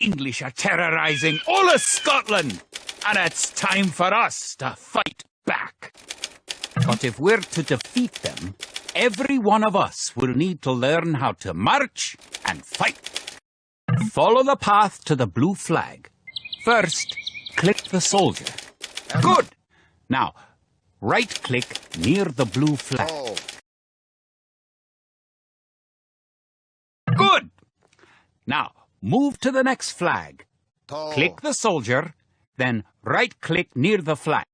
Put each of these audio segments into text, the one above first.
English are terrorising all of Scotland, and it's time for us to fight back. But if we're to defeat them, every one of us will need to learn how to march and fight. Follow the path to the blue flag. First, click the soldier. Good! Now, right-click near the blue flag. Good! Now, move to the next flag. Click the soldier, then right-click near the flag.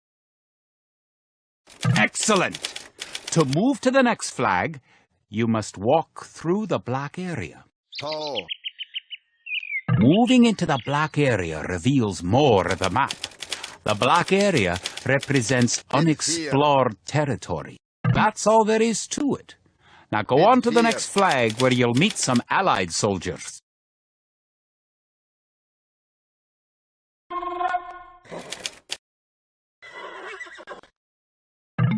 Excellent! To move to the next flag, you must walk through the black area. Moving into the black area reveals more of the map. The black area represents unexplored territory. That's all there is to it. Now go on to the next flag where you'll meet some Allied soldiers.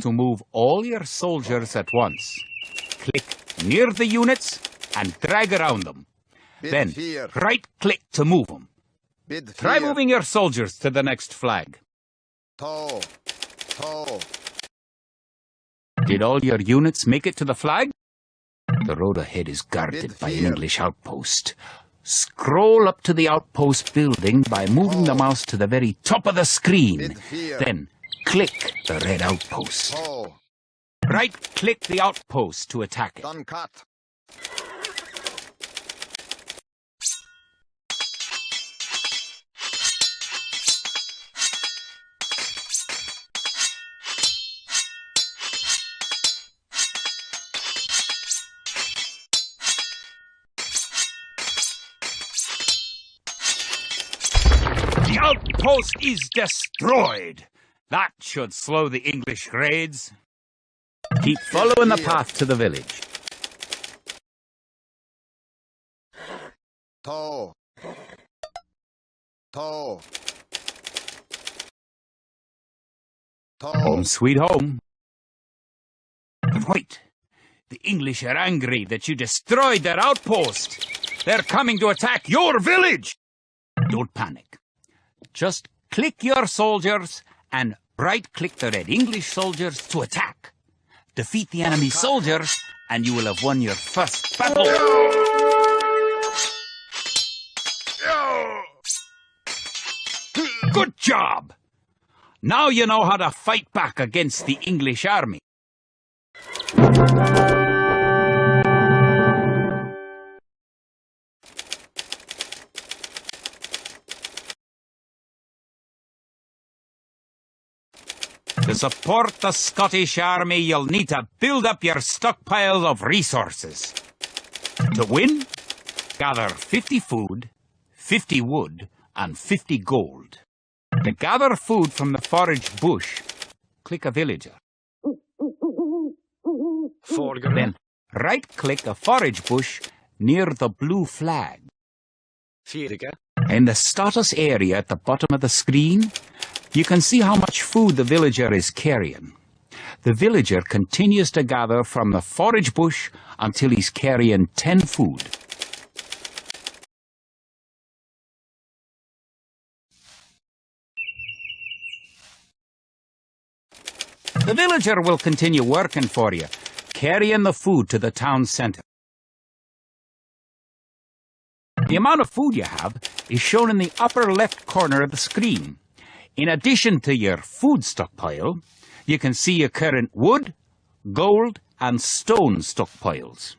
To move all your soldiers at once, click near the units and drag around them. Then right-click to move them. Try moving your soldiers to the next flag. Did all your units make it to the flag? The road ahead is guarded by an English outpost. Scroll up to the outpost building by moving the mouse to the very top of the screen. Then click the red outpost. Right-click the outpost to attack it. The outpost is destroyed. That should slow the English raids. Keep following the path to the village. Home sweet home. But wait, the English are angry that you destroyed their outpost. They're coming to attack your village. Don't panic. Just click your soldiers and right-click the red English soldiers to attack. Defeat the enemy soldiers, and you will have won your first battle. Good job! Now you know how to fight back against the English army. To support the Scottish Army, you'll need to build up your stockpile of resources. To win, gather 50 food, 50 wood, and 50 gold. To gather food from the forage bush, click a villager. Then right-click a forage bush near the blue flag. In the status area at the bottom of the screen, you can see how much food the villager is carrying. The villager continues to gather from the forage bush until he's carrying 10 food. The villager will continue working for you, carrying the food to the town centre. The amount of food you have is shown in the upper left corner of the screen. In addition to your food stockpile, you can see your current wood, gold, and stone stockpiles.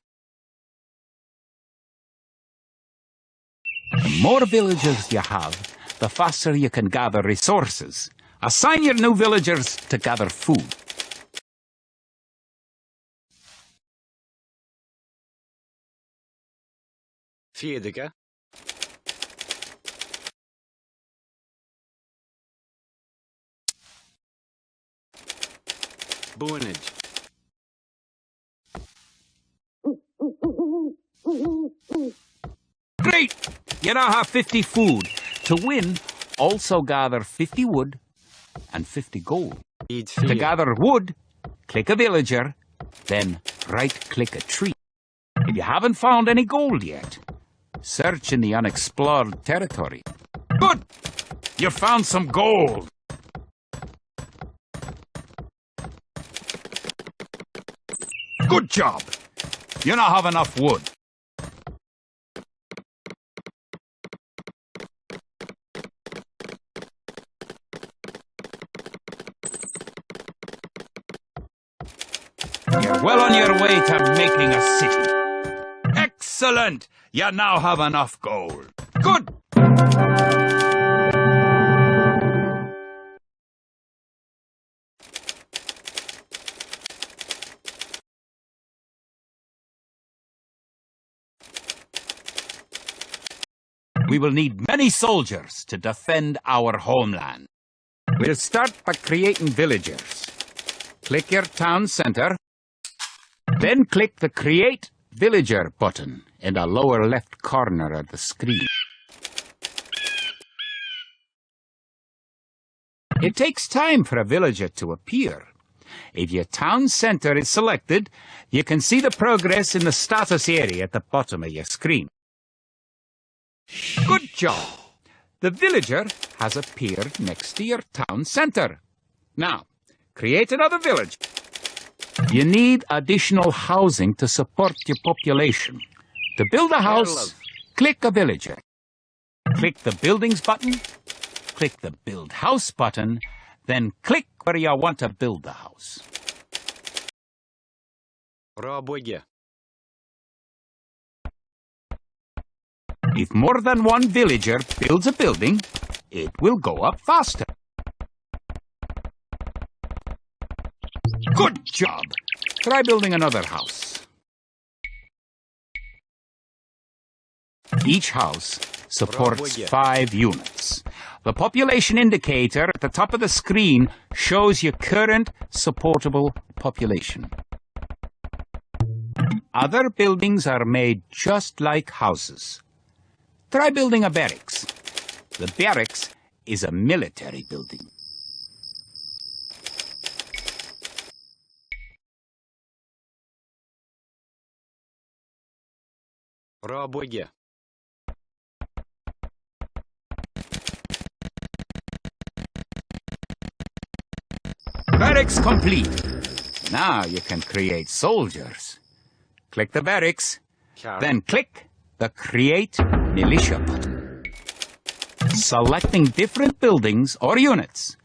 The more villagers you have, the faster you can gather resources. Assign your new villagers to gather food. Bonage. Great! You now have 50 food. To win, also gather 50 wood and 50 gold. To gather wood, click a villager, then right-click a tree. If you haven't found any gold yet, Search in the unexplored territory. Good! You found some gold! Good job! You now have enough wood. You're well on your way to making a city. Excellent! You now have enough gold. Good! We will need many soldiers to defend our homeland. We'll start by creating villagers. Click your town center. Then click the Create Villager button in the lower left corner of the screen. It takes time for a villager to appear. If your town center is selected, you can see the progress in the status area at the bottom of your screen. Good job! The villager has appeared next to your town center. Now, create another village. You need additional housing to support your population. To build a house, click a villager. Click the Buildings button, click the Build House button, then click where you want to build the house. If more than one villager builds a building, it will go up faster. Good job! Try building another house. Each house supports 5 units. The population indicator at the top of the screen shows your current supportable population. Other buildings are made just like houses. Try building a barracks. The barracks is a military building. Barracks complete. Now you can create soldiers. Click the barracks, then click the Create Militia button. Selecting different buildings or units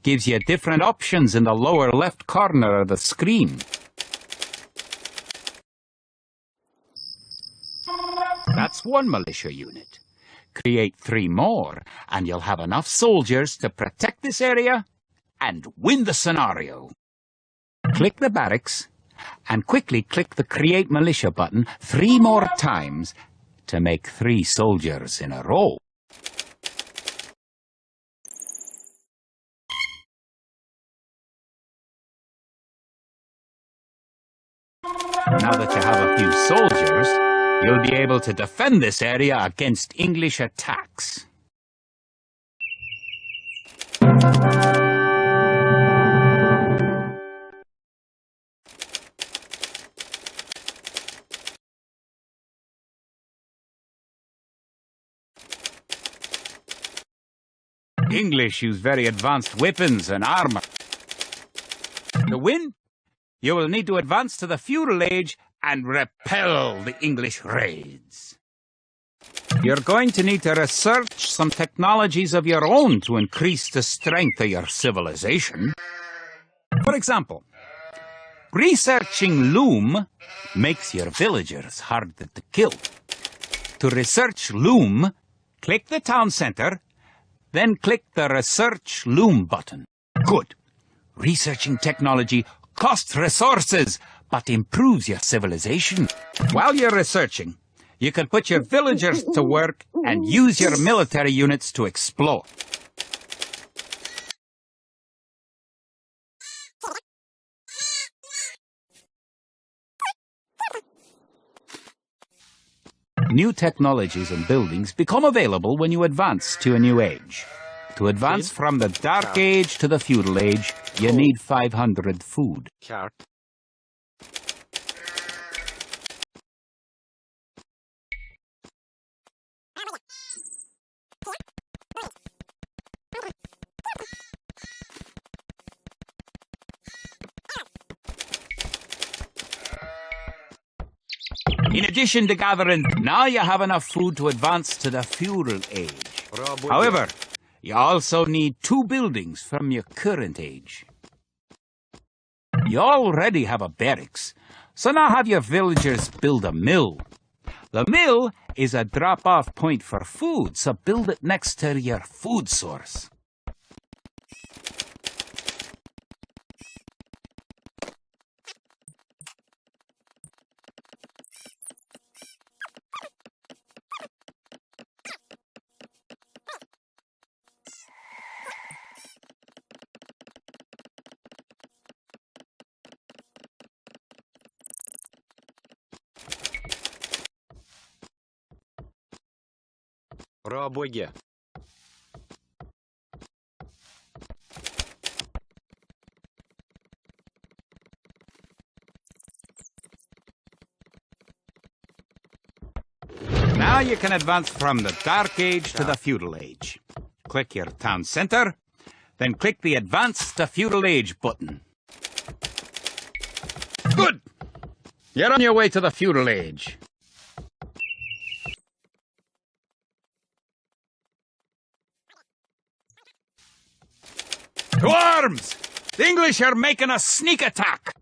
gives you different options in the lower left corner of the screen. That's one militia unit. Create 3 more, and you'll have enough soldiers to protect this area and win the scenario. Click the barracks, and quickly click the Create Militia button 3 more times to make 3 soldiers in a row. Now that you have a few soldiers, you'll be able to defend this area against English attacks. English use very advanced weapons and armor. To win, you will need to advance to the feudal age and repel the English raids. You're going to need to research some technologies of your own to increase the strength of your civilization. For example, researching loom makes your villagers harder to kill. To research loom, click the town center, then click the Research Loom button. Good. Researching technology costs resources, but improves your civilization. While you're researching, you can put your villagers to work and use your military units to explore. New technologies and buildings become available when you advance to a new age. To advance from the Dark Age to the Feudal Age, you need 500 food. In addition to gathering, now you have enough food to advance to the feudal age. However, you also need 2 buildings from your current age. You already have a barracks, so now have your villagers build a mill. The mill is a drop-off point for food, so build it next to your food source. Работе. Now you can advance from the Dark Age to the Feudal Age. Click your town center, then click the Advance to Feudal Age button. Good! You're on your way to the Feudal Age. To arms! The English are making a sneak attack!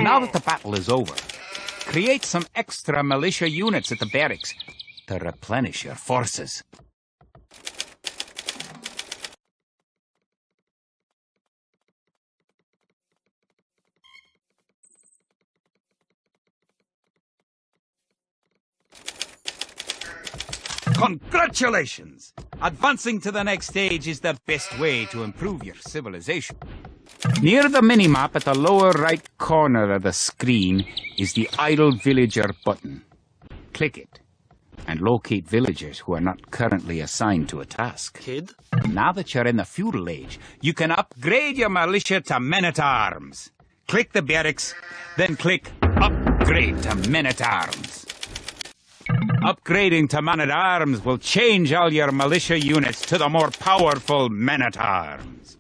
Now that the battle is over, create some extra militia units at the barracks to replenish your forces. Congratulations! Advancing to the next stage is the best way to improve your civilization. Near the minimap at the lower right corner of the screen is the Idle Villager button. Click it and locate villagers who are not currently assigned to a task. Kid? Now that you're in the feudal age, you can upgrade your militia to men-at-arms. Click the barracks, then click Upgrade to men-at-arms. Upgrading to men-at-arms will change all your militia units to the more powerful men-at-arms.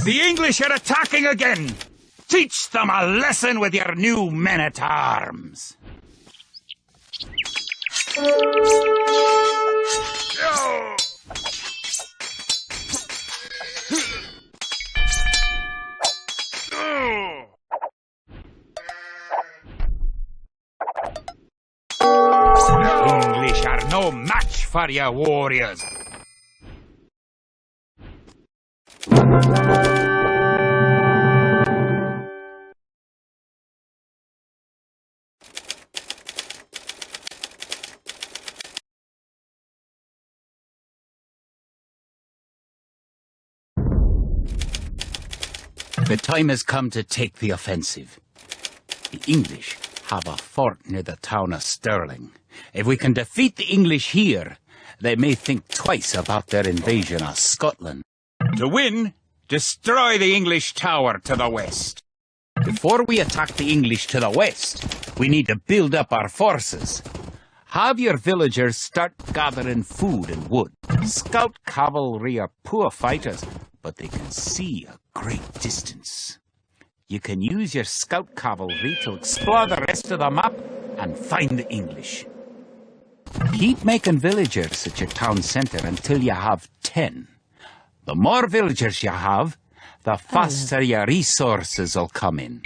The English are attacking again! Teach them a lesson with your new men-at-arms! The English are no match for your warriors! The time has come to take the offensive. The English have a fort near the town of Stirling. If we can defeat the English here, they may think twice about their invasion of Scotland. To win, destroy the English tower to the west. Before we attack the English to the west, we need to build up our forces. Have your villagers start gathering food and wood. Scout cavalry are poor fighters, but they can see a great distance. You can use your scout cavalry to explore the rest of the map and find the English. Keep making villagers at your town centre until you have 10. The more villagers you have, the faster your resources will come in.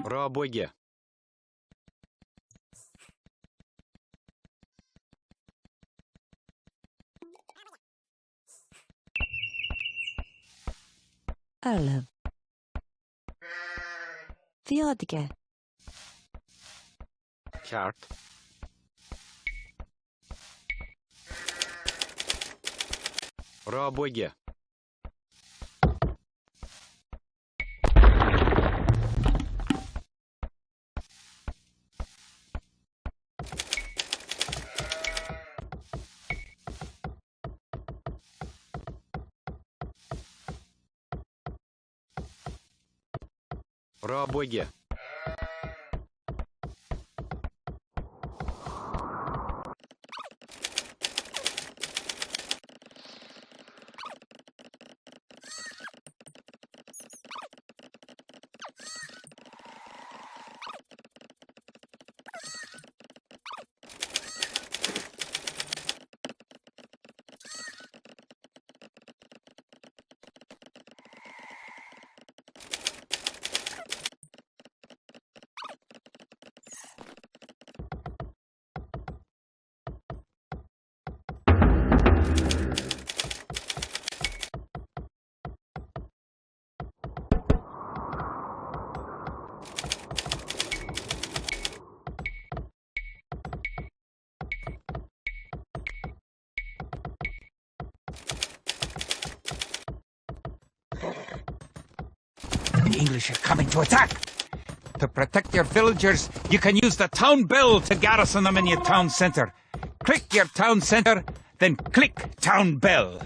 Работе. Öyle. Fiyadike. Kart. Работе. Пробуйте. The English are coming to attack! To protect your villagers, you can use the town bell to garrison them in your town centre. Click your town centre, then click town bell.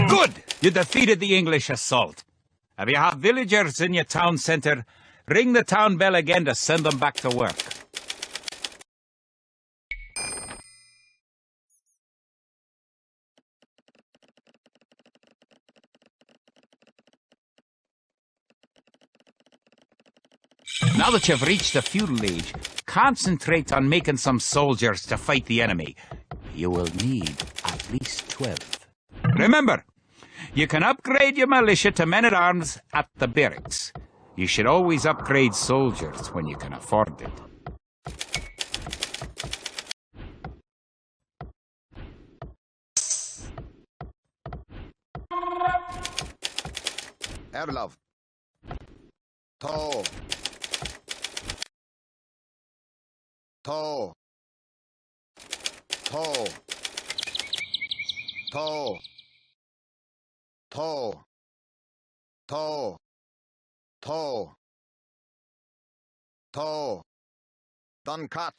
Good! You defeated the English assault. If you have villagers in your town centre, ring the town bell again to send them back to work. Now that you've reached the feudal age, concentrate on making some soldiers to fight the enemy. You will need at least 12. Remember, you can upgrade your militia to men-at-arms at the barracks. You should always upgrade soldiers when you can afford it. Erlov. To. To. To. To. To. To. To. To. Done cut.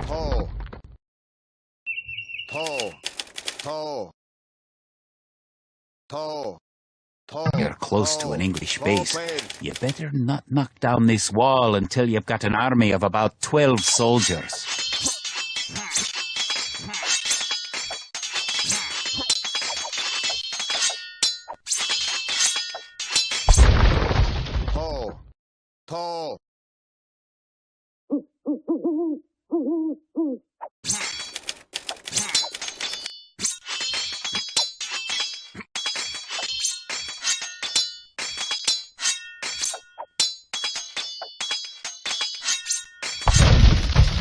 To. To. To. To. You're close to an English base. You better not knock down this wall until you've got an army of about 12 soldiers. To.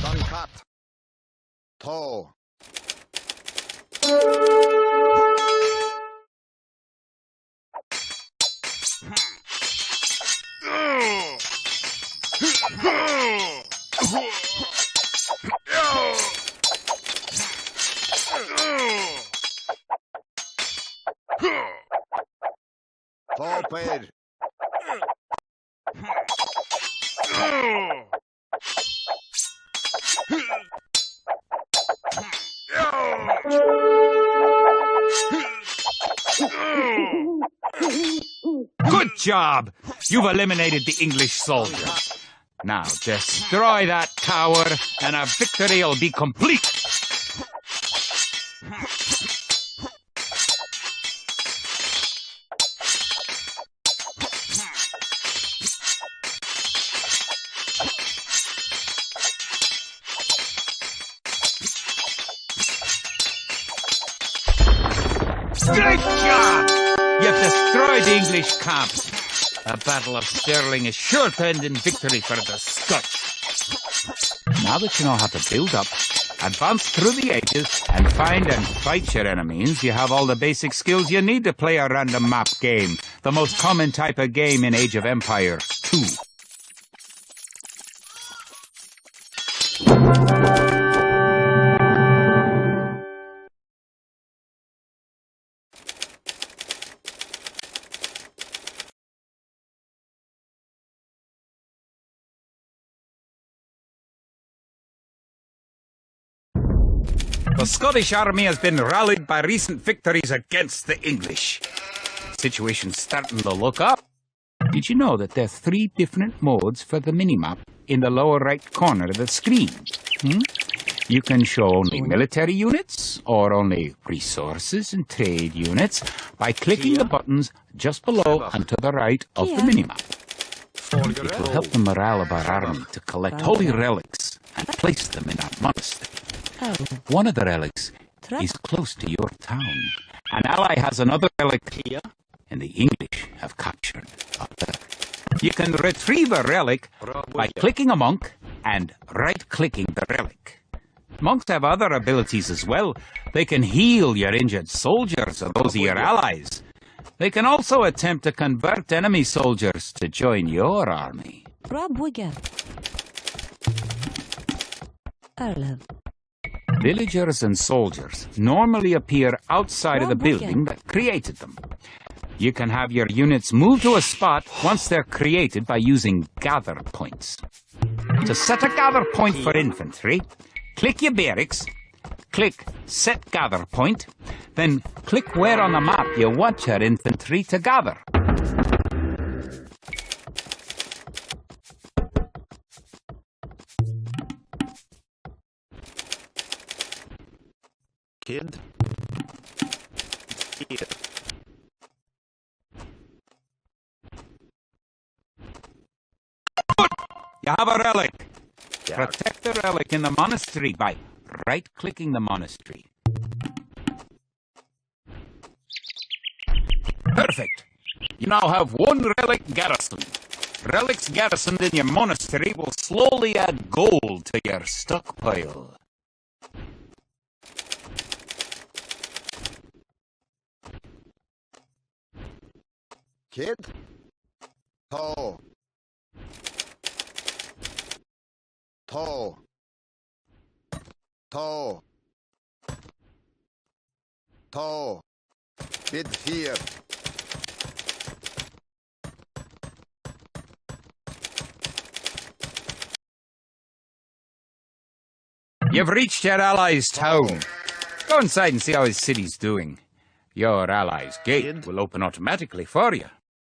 Done cut. To. Forward. Good job! You've eliminated the English soldiers. Now destroy that tower and our victory will be complete. Great job! You've destroyed the English camps. The Battle of Stirling is sure to end in victory for the Scotch. Now that you know how to build up, advance through the ages, and find and fight your enemies, you have all the basic skills you need to play a random map game, the most common type of game in Age of Empires 2. The Scottish army has been rallied by recent victories against the English. Situation's starting to look up. Did you know that there are 3 different modes for the minimap in the lower right corner of the screen? You can show only military units or only resources and trade units by clicking the buttons just below and to the right of the minimap. It will help the morale of our army to collect holy relics and place them in our monastery. One of the relics is close to your town. An ally has another relic here, and the English have captured other. You can retrieve a relic by clicking a monk and right-clicking the relic. Monks have other abilities as well. They can heal your injured soldiers or those of your allies. They can also attempt to convert enemy soldiers to join your army. Villagers and soldiers normally appear outside of the building that created them. You can have your units move to a spot once they're created by using gather points. To set a gather point for infantry, click your barracks, click Set Gather Point, then click where on the map you want your infantry to gather. Kid. Here. You have a relic. Protect the relic in the monastery by right-clicking the monastery. Perfect. You now have 1 relic garrisoned. Relics garrisoned in your monastery will slowly add gold to your stockpile. Kid. Toe. Toe. Toe. Toe. Bid here. You've reached your ally's town. Go inside and see how his city's doing. Your ally's gate will open automatically for you.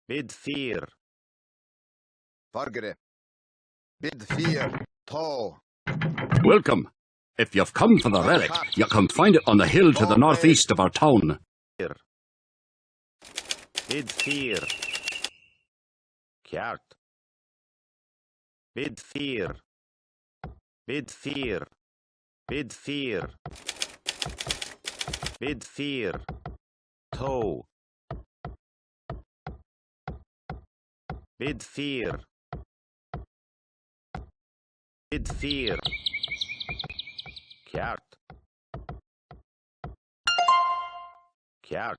Bid fear. Fargere. Bid fear. Toe. Welcome. If you've come for the relic, you can find it on the hill to the northeast of our town. Bid fear. Kjart. Bid fear. Bid fear. Bid fear. Bid fear. Toe. Bid fear. Bid fear. Kjart. Kjart.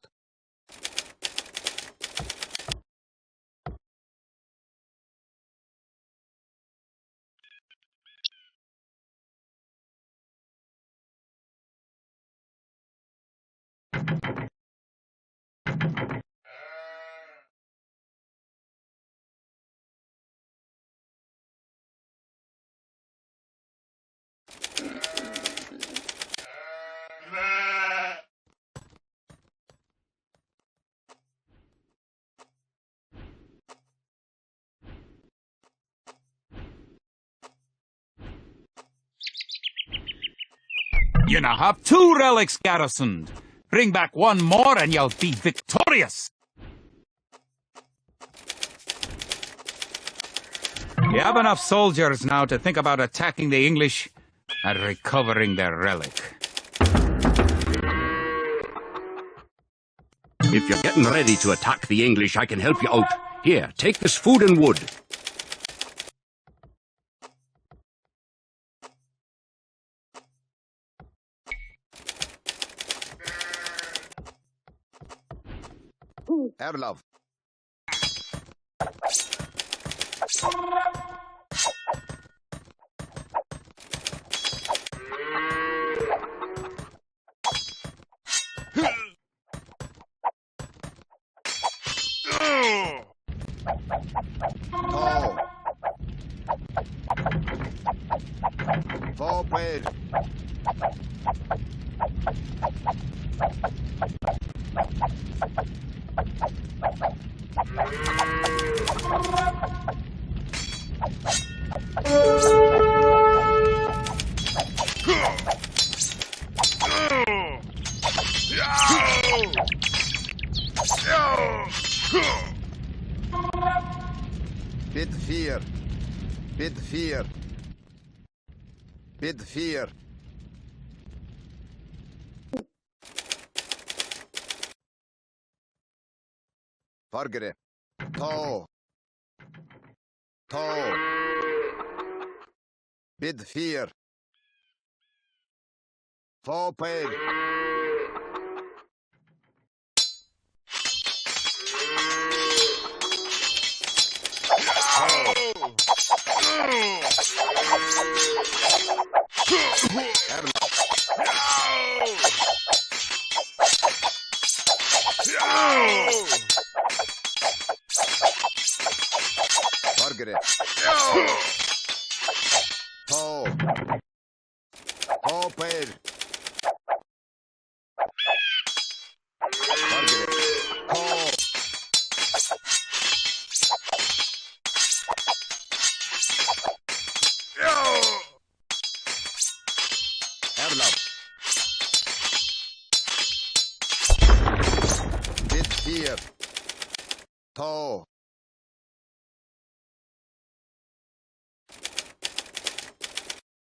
You now have 2 relics garrisoned. Bring back 1 more and you'll be victorious. You have enough soldiers now to think about attacking the English and recovering their relic. If you're getting ready to attack the English, I can help you out. Here, take this food and wood. Erlov. Forward. Bid 4. Bid 4. Bid 4. Fargere. Toe. Toe. Bid 4. Forward. Fargere. Toe. Forward. Fargere. Toe. Erlab. Bid 4. Toe.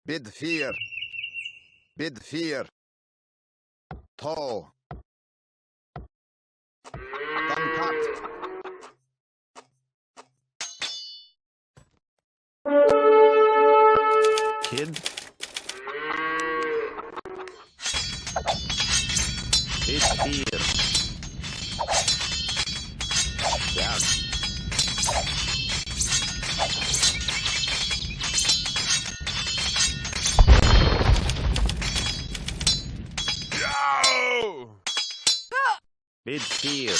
Bid 4. Bid 4. Toe. Dan cut. Kid. Bid 4. Ja. Bid 4.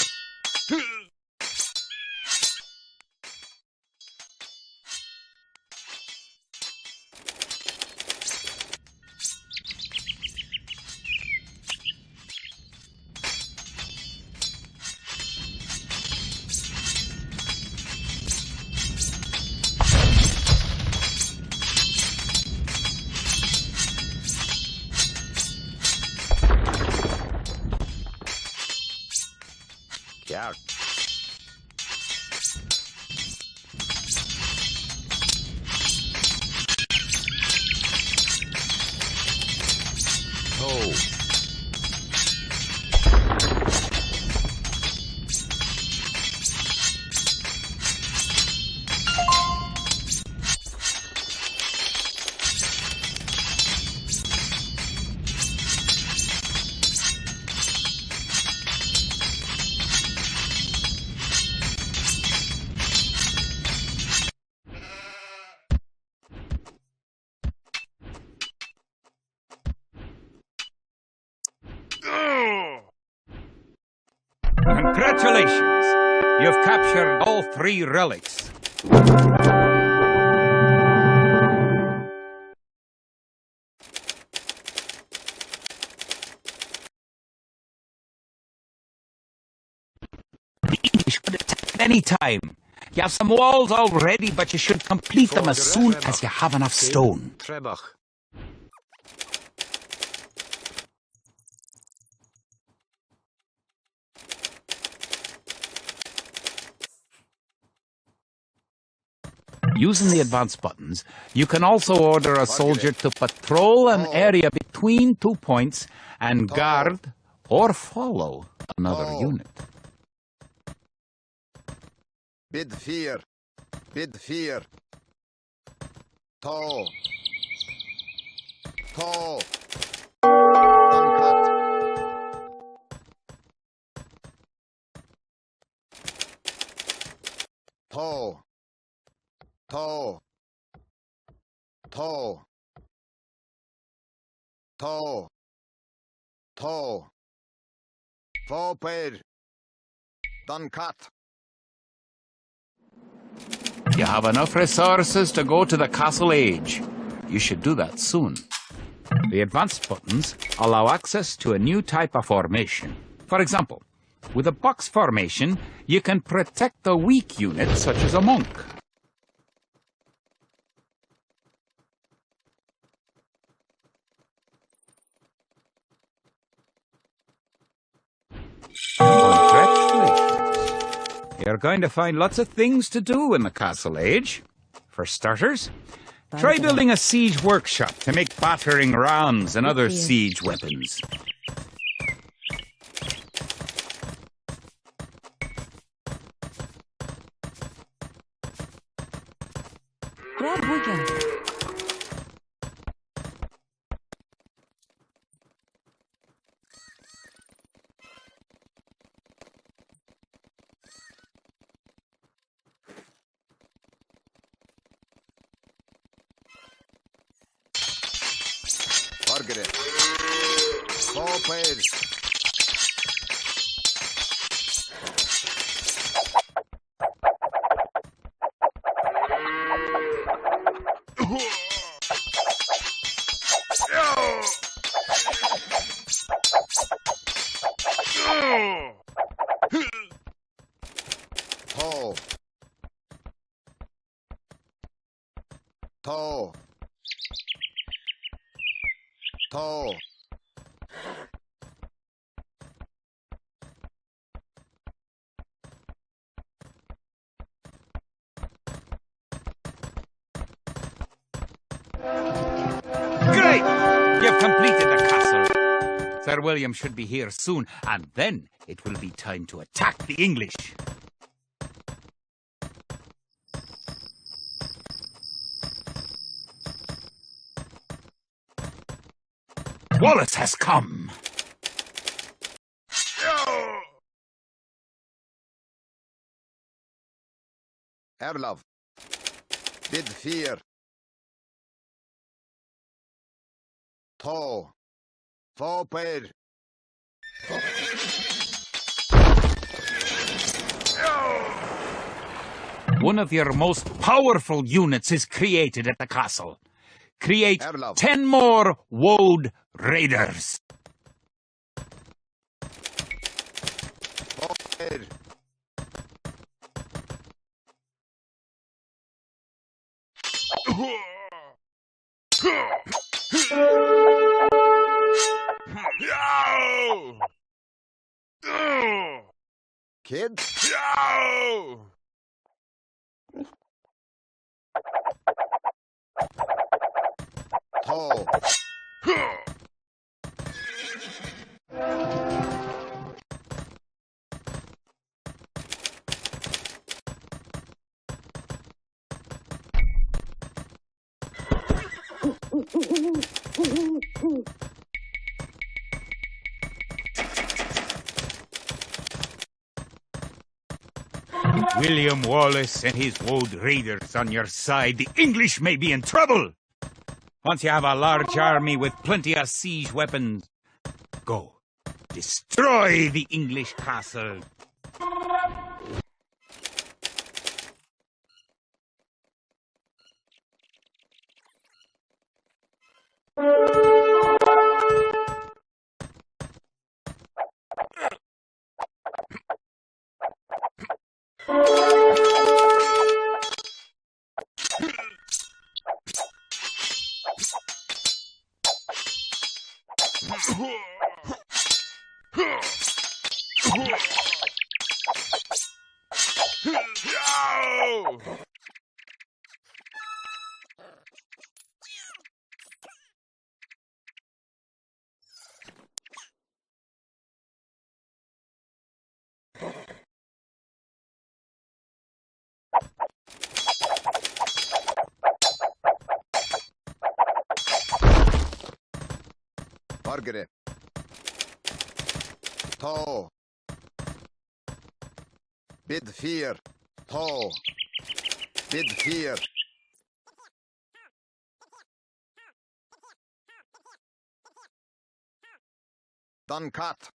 Ja. Toe. Congratulations! You've captured all 3 relics. The English could attack at any time. You have some walls already, but you should complete them as soon as you have enough stone. Trebach. Using the advance buttons, you can also order a soldier to patrol an area between 2 points and guard or follow another unit. Bid 4. Bid 4. Toe. Toe. Dan cut. Toe. Toe. Toe. Toe. Toe. Forward. Dan cut. You have enough resources to go to the castle age. You should do that soon. The advanced buttons allow access to a new type of formation. For example, with a box formation, you can protect a weak unit such as a monk. Congratulations. You're going to find lots of things to do in the Castle Age. For starters, try building a siege workshop to make battering rams and other siege weapons. Rob Wigan. Margaret. 4 players. Toe. Toe. Toe. Great! You've completed the castle. Sir William should be here soon, and then it will be time to attack the English. Wallace has come. Erlov. Bid fear. Toe. 4 pair. One of your most powerful units is created at the castle. Create Erlov. 10 more Woad Raiders. 4 pair. Kid? Toe. William Wallace and his Woad Raiders on your side, the English may be in trouble. Once you have a large army with plenty of siege weapons, go. Destroy the English castle. Margaret. Toe. Bid fear. Toe. Bid fear. Done cut.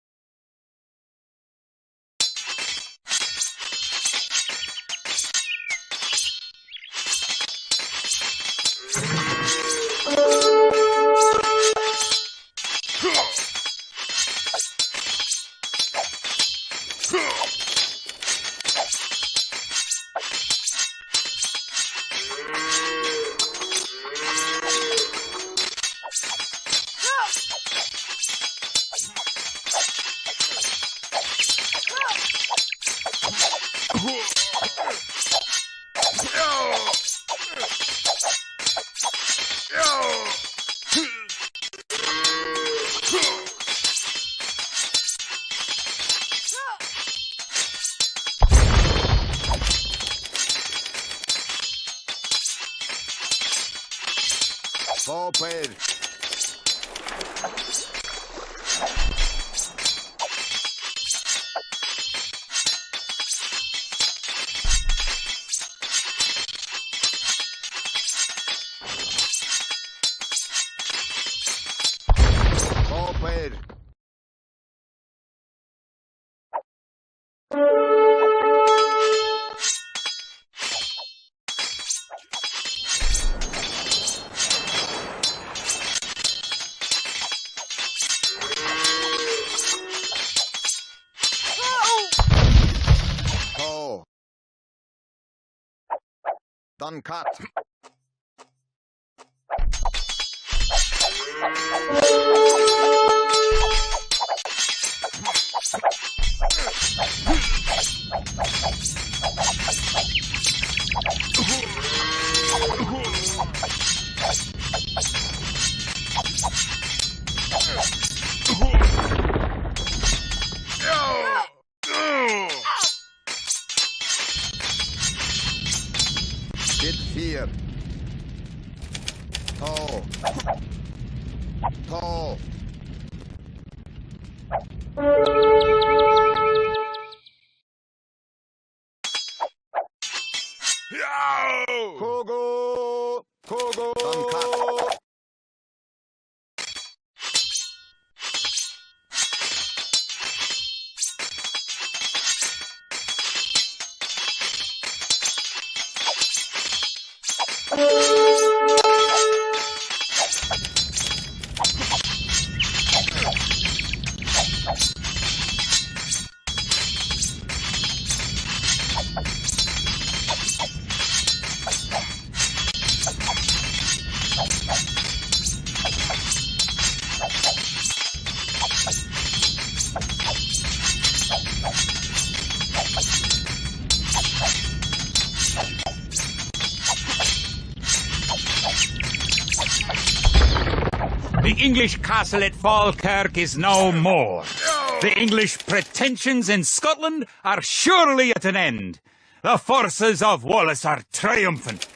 Paul. Done cut. Bid fear. Toe. Toe. Kogo. Kogo. Done cut. The English castle at Falkirk is no more. The English pretensions in Scotland are surely at an end. The forces of Wallace are triumphant.